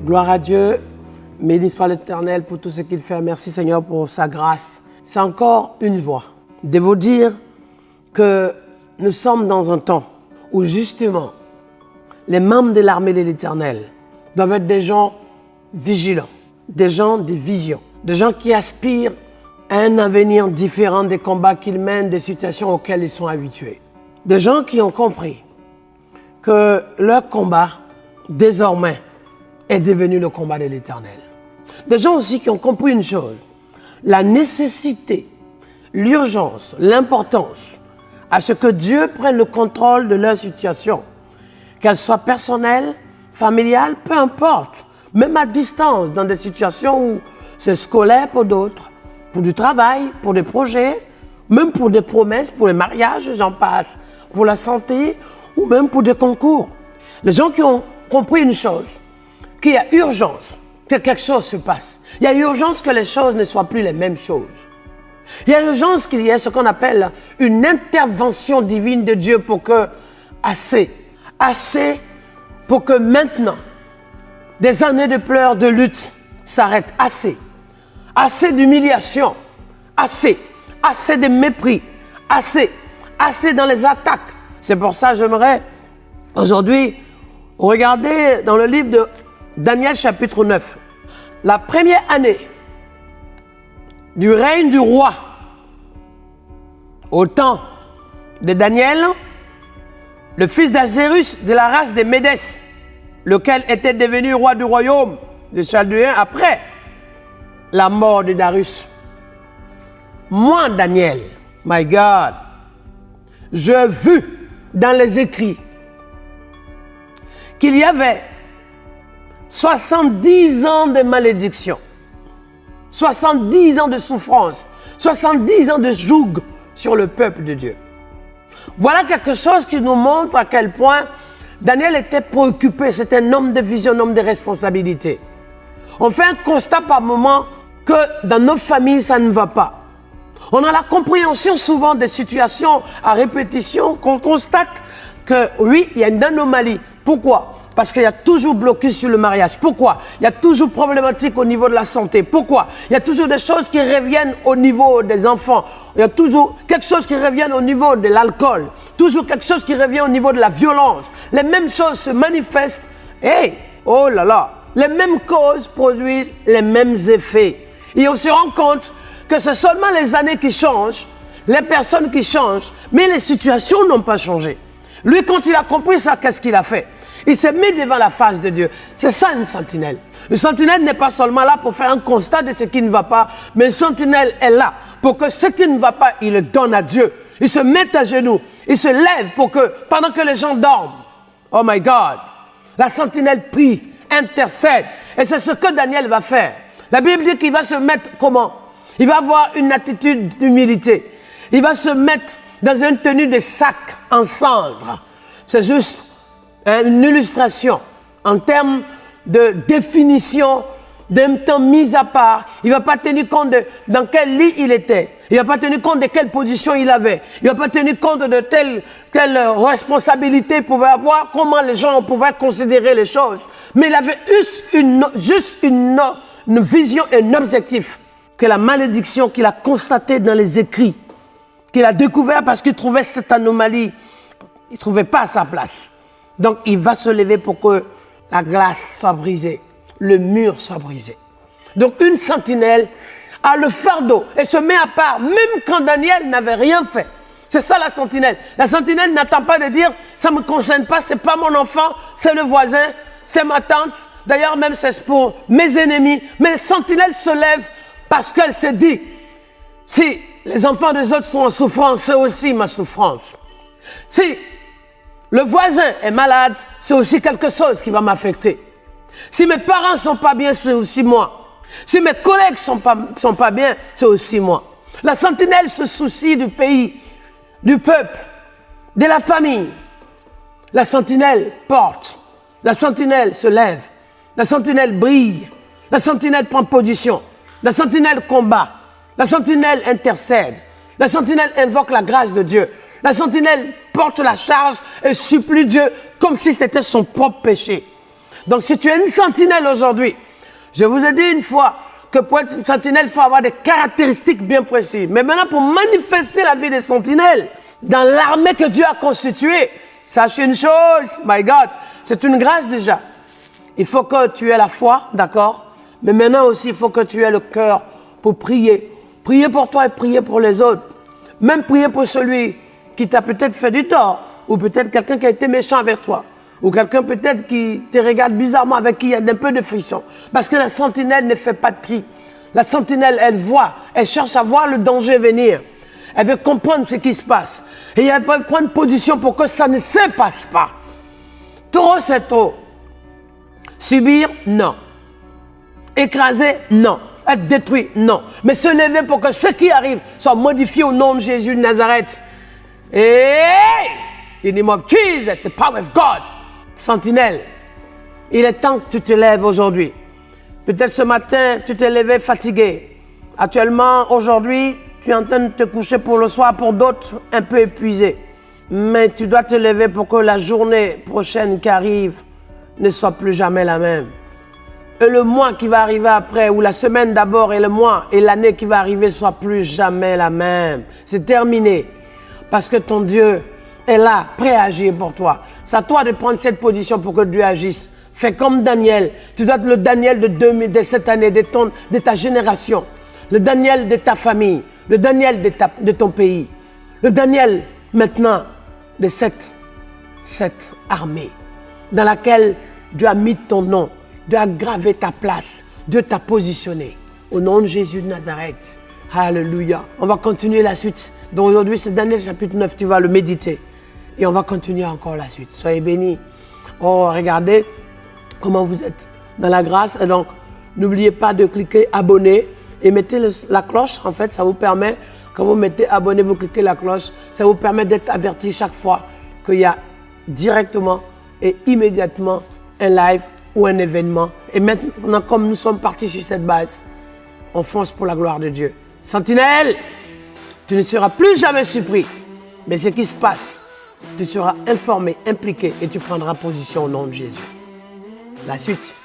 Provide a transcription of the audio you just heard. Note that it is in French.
Gloire à Dieu, béni soit l'Éternel pour tout ce qu'il fait. Merci Seigneur pour sa grâce. C'est encore une voix de vous dire que nous sommes dans un temps où justement les membres de l'armée de l'Éternel doivent être des gens vigilants, des gens de vision, des gens qui aspirent à un avenir différent des combats qu'ils mènent, des situations auxquelles ils sont habitués. Des gens qui ont compris que leur combat, désormais, est devenu le combat de l'Éternel. Des gens aussi qui ont compris une chose, la nécessité, l'urgence, l'importance à ce que Dieu prenne le contrôle de leur situation, qu'elle soit personnelle, familiale, peu importe, même à distance, dans des situations où c'est scolaire pour d'autres, pour du travail, pour des projets, même pour des promesses, pour les mariages, j'en passe, pour la santé ou même pour des concours. Les gens qui ont compris une chose, qu'il y a urgence que quelque chose se passe. Il y a urgence que les choses ne soient plus les mêmes choses. Il y a urgence qu'il y ait ce qu'on appelle une intervention divine de Dieu pour que assez pour que maintenant des années de pleurs, de lutte s'arrêtent. Assez d'humiliation, assez de mépris, assez dans les attaques. C'est pour ça que j'aimerais aujourd'hui regarder dans le livre de Daniel chapitre 9, la première année du règne du roi, au temps de Daniel, le fils d'Azérus de la race des Médès, lequel était devenu roi du royaume des Chaldéens après la mort de Darius. Moi, Daniel, my God, j'ai vu dans les écrits qu'il y avait 70 ans de malédiction, 70 ans de souffrance, 70 ans de joug sur le peuple de Dieu. Voilà quelque chose qui nous montre à quel point Daniel était préoccupé. C'est un homme de vision, un homme de responsabilité. On fait un constat par moment que dans nos familles, ça ne va pas. On a la compréhension souvent des situations à répétition qu'on constate que oui, il y a une anomalie. Pourquoi ? Parce qu'il y a toujours blocus sur le mariage. Pourquoi ? Il y a toujours problématique au niveau de la santé. Pourquoi ? Il y a toujours des choses qui reviennent au niveau des enfants. Il y a toujours quelque chose qui revient au niveau de l'alcool. Toujours quelque chose qui revient au niveau de la violence. Les mêmes choses se manifestent. Oh là là, les mêmes causes produisent les mêmes effets. Et on se rend compte que c'est seulement les années qui changent, les personnes qui changent, mais les situations n'ont pas changé. Lui, quand il a compris ça, qu'est-ce qu'il a fait ? Il s'est mis devant la face de Dieu. C'est ça une sentinelle. Une sentinelle n'est pas seulement là pour faire un constat de ce qui ne va pas, mais une sentinelle est là pour que ce qui ne va pas, il le donne à Dieu. Il se met à genoux, il se lève pour que, pendant que les gens dorment, oh my God, la sentinelle prie, intercède. Et c'est ce que Daniel va faire. La Bible dit qu'il va se mettre comment ? Il va avoir une attitude d'humilité. Il va se mettre dans une tenue de sac en cendres. C'est juste une illustration en termes de définition d'un temps mis à part. Il ne va pas tenir compte de dans quel lit il était. Il ne va pas tenir compte de quelle position il avait. Il ne va pas tenir compte de telle responsabilité il pouvait avoir, comment les gens pouvaient considérer les choses. Mais il avait juste une vision et un objectif. Que la malédiction qu'il a constatée dans les écrits, qu'il a découvert parce qu'il trouvait cette anomalie, il ne trouvait pas à sa place. Donc, il va se lever pour que la glace soit brisée, le mur soit brisé. Donc, une sentinelle a le fardeau et se met à part, même quand Daniel n'avait rien fait. C'est ça la sentinelle. La sentinelle n'attend pas de dire « ça ne me concerne pas, ce n'est pas mon enfant, c'est le voisin, c'est ma tante. D'ailleurs, même c'est pour mes ennemis. » Mais la sentinelle se lève parce qu'elle se dit « si les enfants des autres sont en souffrance, c'est aussi ma souffrance. Si le voisin est malade, c'est aussi quelque chose qui va m'affecter. Si mes parents ne sont pas bien, c'est aussi moi. Si mes collègues ne sont pas bien, c'est aussi moi. » La sentinelle se soucie du pays, du peuple, de la famille. La sentinelle porte. La sentinelle se lève. La sentinelle brille. La sentinelle prend position. La sentinelle combat. La sentinelle intercède. La sentinelle invoque la grâce de Dieu. La sentinelle porte la charge et supplie Dieu comme si c'était son propre péché. Donc si tu es une sentinelle aujourd'hui, je vous ai dit une fois que pour être une sentinelle, il faut avoir des caractéristiques bien précises. Mais maintenant, pour manifester la vie des sentinelles dans l'armée que Dieu a constituée, sache une chose, my God, c'est une grâce déjà. Il faut que tu aies la foi, d'accord? Mais maintenant aussi, il faut que tu aies le cœur pour prier. Prier pour toi et prier pour les autres. Même prier pour celui qui t'a peut-être fait du tort, ou peut-être quelqu'un qui a été méchant avec toi, ou quelqu'un peut-être qui te regarde bizarrement, avec qui il y a un peu de friction. Parce que la sentinelle ne fait pas de cri. La sentinelle, elle voit, elle cherche à voir le danger venir. Elle veut comprendre ce qui se passe. Et elle va prendre position pour que ça ne se passe pas. Trop, c'est trop. Subir, non. Écraser, non. Être détruit, non. Mais se lever pour que ce qui arrive soit modifié au nom de Jésus de Nazareth. Et in the name of Jesus, the power of God. Sentinelle, il est temps que tu te lèves aujourd'hui. Peut-être ce matin, tu t'es levé fatigué. Actuellement, aujourd'hui, tu es en train de te coucher pour le soir, pour d'autres, un peu épuisé. Mais tu dois te lever pour que la journée prochaine qui arrive ne soit plus jamais la même. Et le mois qui va arriver après, ou la semaine d'abord et le mois, et l'année qui va arriver, ne soit plus jamais la même. C'est terminé. Parce que ton Dieu est là, prêt à agir pour toi. C'est à toi de prendre cette position pour que Dieu agisse. Fais comme Daniel. Tu dois être le Daniel de cette année, de ta génération. Le Daniel de ta famille. Le Daniel de ton pays. Le Daniel, maintenant, de cette armée dans laquelle Dieu a mis ton nom. Dieu a gravé ta place. Dieu t'a positionné. Au nom de Jésus de Nazareth. Alléluia. On va continuer la suite. Donc aujourd'hui, c'est Daniel chapitre 9. Tu vas le méditer. Et on va continuer encore la suite. Soyez bénis. Oh, regardez comment vous êtes dans la grâce. Et donc, n'oubliez pas de cliquer abonner et mettez la cloche. En fait, ça vous permet, quand vous mettez abonner, vous cliquez la cloche. Ça vous permet d'être averti chaque fois qu'il y a directement et immédiatement un live ou un événement. Et maintenant, comme nous sommes partis sur cette base, on fonce pour la gloire de Dieu. Sentinelle, tu ne seras plus jamais surpris. Mais ce qui se passe, tu seras informé, impliqué et tu prendras position au nom de Jésus. La suite.